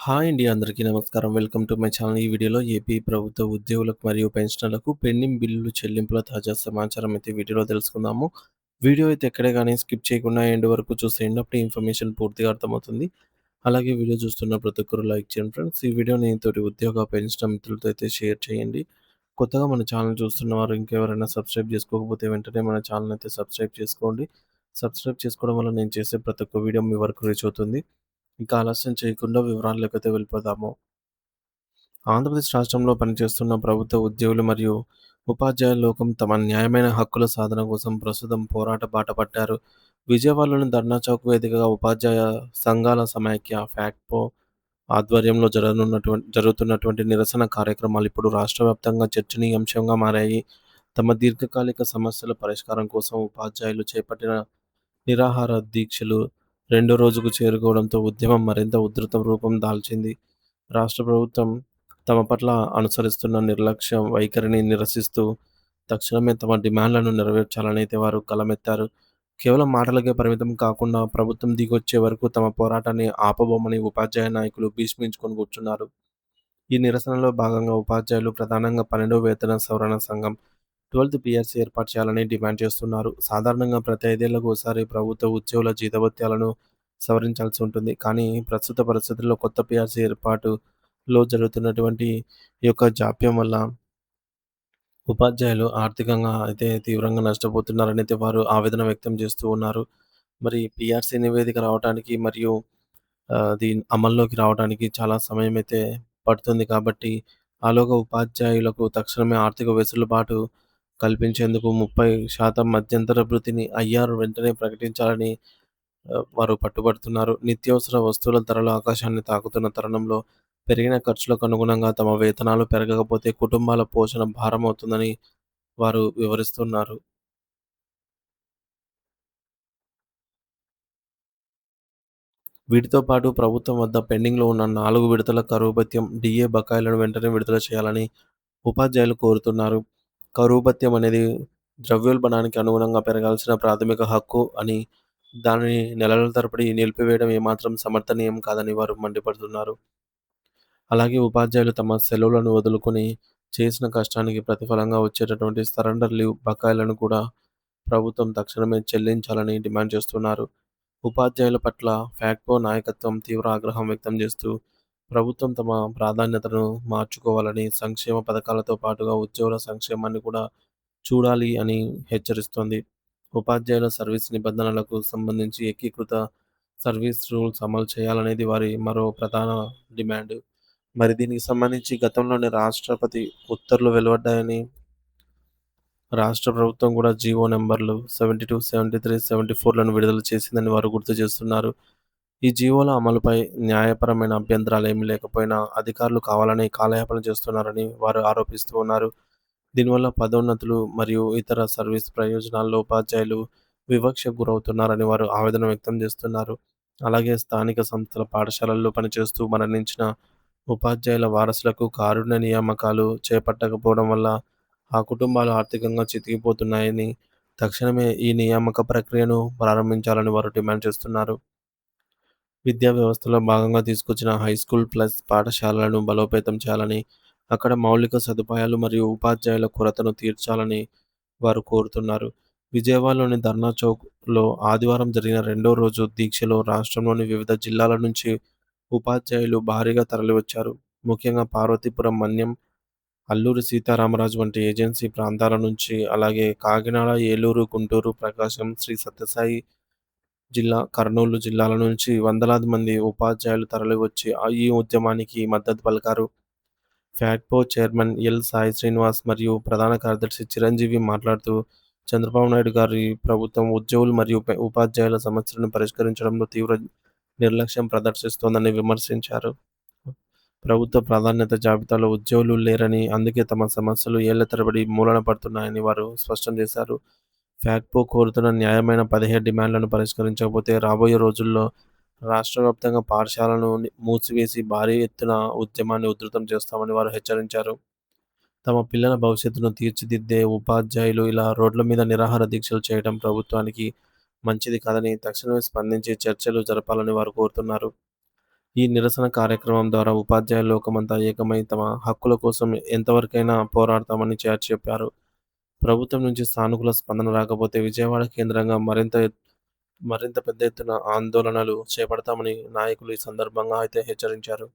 Hi అండి. అందరికీ నమస్కారం. Welcome to my channel. ఈ వీడియోలో ఏపీ ప్రభుత్వ ఉద్యోగులకు మరియు పెన్షనర్లకు పెండింగ్ బిల్లులు చెల్లింపుల తాజా సమాచారం అయితే వీడియోలో తెలుసుకుందాము. వీడియో అయితే ఎక్కడే గాని స్కిప్ చేయకుండా ఎండ్ వరకు చూసేయండి. అప్పుడే ఇన్ఫర్మేషన్ పూర్తిగా అర్థమవుతుంది. అలాగే వీడియో చూస్తున్న ప్రతి ఒక్కరు లైక్ చేయండి ఫ్రెండ్స్. ఈ వీడియోని తోటి ఉద్యోగ పెన్షనర్ మిత్రులతో అయితే షేర్ చేయండి. కొత్తగా మన ఛానల్ చూస్తున్నవారు ఇంకెవరైనా సబ్స్క్రైబ్ చేసుకోకపోతే వెంటనే మన ఛానల్ అయితే సబ్స్క్రైబ్ చేసుకోండి. సబ్స్క్రైబ్ చేసుకోవడం వల్ల నేను చేసే ప్రతి ఒక్క వీడియో మీ వరకు రీచ్ అవుతుంది. ఇంకా ఆలస్యం చేయకుండా వివరాల్లోకైతే వెళ్ళిపోదాము. ఆంధ్రప్రదేశ్ రాష్ట్రంలో పనిచేస్తున్న ప్రభుత్వ ఉద్యోగులు మరియు ఉపాధ్యాయుల లోకం తమ న్యాయమైన హక్కుల సాధన కోసం ప్రస్తుతం పోరాట బాట పట్టారు. విజయవాడలోని ధర్నా చౌక్ వేదికగా ఉపాధ్యాయ సంఘాల సమైక్య ఫ్యాక్ట్‌పో ఆధ్వర్యంలో జరుగుతున్నటువంటి నిరసన కార్యక్రమాలు ఇప్పుడు రాష్ట్ర వ్యాప్తంగా చర్చనీయాంశంగా మారాయి. తమ దీర్ఘకాలిక సమస్యల పరిష్కారం కోసం ఉపాధ్యాయులు చేపట్టిన నిరాహార దీక్షలు రెండో రోజుకు చేరుకోవడంతో ఉద్యమం మరింత ఉధృత రూపం దాల్చింది. రాష్ట్ర ప్రభుత్వం తమ పట్ల అనుసరిస్తున్న నిర్లక్ష్య వైఖరిని నిరసిస్తూ తక్షణమే తమ డిమాండ్లను నెరవేర్చాలని అయితే వారు గళమెత్తారు. కేవలం మాటలకే పరిమితం కాకుండా ప్రభుత్వం దిగొచ్చే వరకు తమ పోరాటాన్ని ఆపబోమని ఉపాధ్యాయ నాయకులు భీష్మించుకొని కూర్చున్నారు. ఈ నిరసనలో భాగంగా ఉపాధ్యాయులు ప్రధానంగా 12వ వేతన సవరణ సంఘం 12థ్ పీఆర్సీ ఏర్పాటు చేయాలని డిమాండ్ చేస్తున్నారు. సాధారణంగా ప్రతి 5 ఏళ్లకు ఒకసారి ప్రభుత్వ ఉద్యోగుల జీతభత్యాలను సవరించాల్సి ఉంటుంది. కానీ ప్రస్తుత పరిస్థితుల్లో కొత్త పీఆర్సీ ఏర్పాటులో జరుగుతున్నటువంటి ఈ యొక్క జాప్యం వల్ల ఉపాధ్యాయులు ఆర్థికంగా అయితే తీవ్రంగా నష్టపోతున్నారని అయితే వారు ఆవేదన వ్యక్తం చేస్తూ ఉన్నారు. మరి పీఆర్సీ నివేదిక రావటానికి మరియు అది అమల్లోకి రావడానికి చాలా సమయమైతే పడుతుంది కాబట్టి, ఆలోగా ఉపాధ్యాయులకు తక్షణమే ఆర్థిక వెసులుబాటు కల్పించేందుకు 30% మధ్యంతర భృతిని ఐఆర్ వెంటనే ప్రకటించాలని వారు పట్టుబడుతున్నారు. నిత్యావసర వస్తువుల ధరలు ఆకాశాన్ని తాకుతున్న తరుణంలో పెరిగిన ఖర్చులకు అనుగుణంగా తమ వేతనాలు పెరగకపోతే కుటుంబాల పోషణ భారమవుతుందని వారు వివరిస్తున్నారు. వీటితో పాటు ప్రభుత్వం వద్ద పెండింగ్‌లో ఉన్న 4 విడతల కరువు భత్యం, డీఏ బకాయిలను వెంటనే విడుదల చేయాలని ఉపాధ్యాయులు కోరుతున్నారు. కరువు భత్యం అనేది ద్రవ్యోల్బణానికి అనుగుణంగా పెరగాల్సిన ప్రాథమిక హక్కు అని, దానిని నెలల తరబడి నిలిపివేయడం ఏమాత్రం సమర్థనీయం కాదని వారు మండిపడుతున్నారు. అలాగే ఉపాధ్యాయులు తమ సెలవులను వదులుకొని చేసిన కష్టానికి ప్రతిఫలంగా వచ్చేటటువంటి సరెండర్ లీవ్ బకాయిలను కూడా ప్రభుత్వం తక్షణమే చెల్లించాలని డిమాండ్ చేస్తున్నారు. ఉపాధ్యాయుల పట్ల ఫ్యాక్ట్‌పో నాయకత్వం తీవ్ర ఆగ్రహం వ్యక్తం చేస్తూ, ప్రభుత్వం తమ ప్రాధాన్యతను మార్చుకోవాలని, సంక్షేమ పథకాలతో పాటుగా ఉద్యోగుల సంక్షేమాన్ని కూడా చూడాలి అని హెచ్చరిస్తోంది. ఉపాధ్యాయుల సర్వీస్ నిబంధనలకు సంబంధించి ఏకీకృత సర్వీస్ రూల్స్ అమలు చేయాలనేది వారి మరో ప్రధాన డిమాండ్. మరి దీనికి సంబంధించి గతంలోనే రాష్ట్రపతి ఉత్తర్వులు వెలువడ్డాయని రాష్ట్ర ప్రభుత్వం కూడా జీవో నంబర్‌లు 72, 73, 74లను విడుదల చేసిందని వారు గుర్తు చేస్తున్నారు. ఈ జీవోల అమలుపై న్యాయపరమైన అభ్యంతరాలేమీ లేకపోయినా అధికారులు కావాలని కాలయాపన చేస్తున్నారని వారు ఆరోపిస్తూ ఉన్నారు. దీనివల్ల పదోన్నతులు మరియు ఇతర సర్వీస్ ప్రయోజనాల్లో ఉపాధ్యాయులు వివక్షకు గురవుతున్నారని వారు ఆవేదన వ్యక్తం చేస్తున్నారు. అలాగే స్థానిక సంస్థల పాఠశాలల్లో పనిచేస్తూ మరణించిన ఉపాధ్యాయుల వారసులకు కారుణ్య నియామకాలు చేపట్టకపోవడం వల్ల ఆ కుటుంబాలు ఆర్థికంగా చితికిపోతున్నాయని, తక్షణమే ఈ నియామక ప్రక్రియను ప్రారంభించాలని వారు డిమాండ్ చేస్తున్నారు. విద్యా వ్యవస్థలో భాగంగా తీసుకొచ్చిన హైస్కూల్ ప్లస్ పాఠశాలలను బలోపేతం చేయాలని, అక్కడ మౌలిక సదుపాయాలు మరియు ఉపాధ్యాయుల కొరతను తీర్చాలని వారు కోరుతున్నారు. విజయవాడలోని ధర్నా చౌక్‌లో ఆదివారం జరిగిన రెండో రోజు దీక్షలో రాష్ట్రంలోని వివిధ జిల్లాల నుంచి ఉపాధ్యాయులు భారీగా తరలివచ్చారు. ముఖ్యంగా పార్వతీపురం, మన్యం, అల్లూరి సీతారామరాజు వంటి ఏజెన్సీ ప్రాంతాల నుంచి, అలాగే కాకినాడ, ఏలూరు, గుంటూరు, ప్రకాశం, శ్రీ సత్యసాయి జిల్లా, కర్నూలు జిల్లాల నుంచి వందలాది మంది ఉపాధ్యాయులు తరలివచ్చి ఈ ఉద్యమానికి మద్దతు పలికారు. ఫ్యాక్ట్‌పో చైర్మన్ ఎల్. సాయి శ్రీనివాస్ మరియు ప్రధాన కార్యదర్శి చిరంజీవి మాట్లాడుతూ, చంద్రబాబు నాయుడు గారి ప్రభుత్వం ఉద్యోగులు మరియు ఉపాధ్యాయుల సమస్యలను పరిష్కరించడంలో తీవ్ర నిర్లక్ష్యం ప్రదర్శిస్తోందని విమర్శించారు. ప్రభుత్వ ప్రాధాన్యత జాబితాలో ఉద్యోగులు లేరని, అందుకే తమ సమస్యలు ఏళ్ల తరబడి మూలన పడుతున్నాయని వారు స్పష్టం చేశారు. ఫ్యాక్ట్‌పో కోరుతున్న న్యాయమైన 17 డిమాండ్లను పరిష్కరించకపోతే రాబోయే రోజుల్లో రాష్ట్ర వ్యాప్తంగా పాఠశాలను మూసివేసి భారీ ఎత్తున ఉద్యమాన్ని ఉధృతం చేస్తామని వారు హెచ్చరించారు. తమ పిల్లల భవిష్యత్తును తీర్చిదిద్దే ఉపాధ్యాయులు ఇలా రోడ్ల మీద నిరాహార దీక్షలు చేయడం ప్రభుత్వానికి మంచిది కాదని తక్షణమే స్పందించి చర్చలు జరపాలని వారు కోరుతున్నారు. ఈ నిరసన కార్యక్రమం ద్వారా ఉపాధ్యాయుల లోకమంతా ఏకమై తమ హక్కుల కోసం ఎంతవరకైనా పోరాడతామని చాటి చెప్పారు. ప్రభుత్వం నుంచి సానుకూల స్పందన రాకపోతే విజయవాడ కేంద్రంగా మరింత పెద్ద ఎత్తున ఆందోళనలు చేపడతామని నాయకులు ఈ సందర్భంగా అయితే హెచ్చరించారు.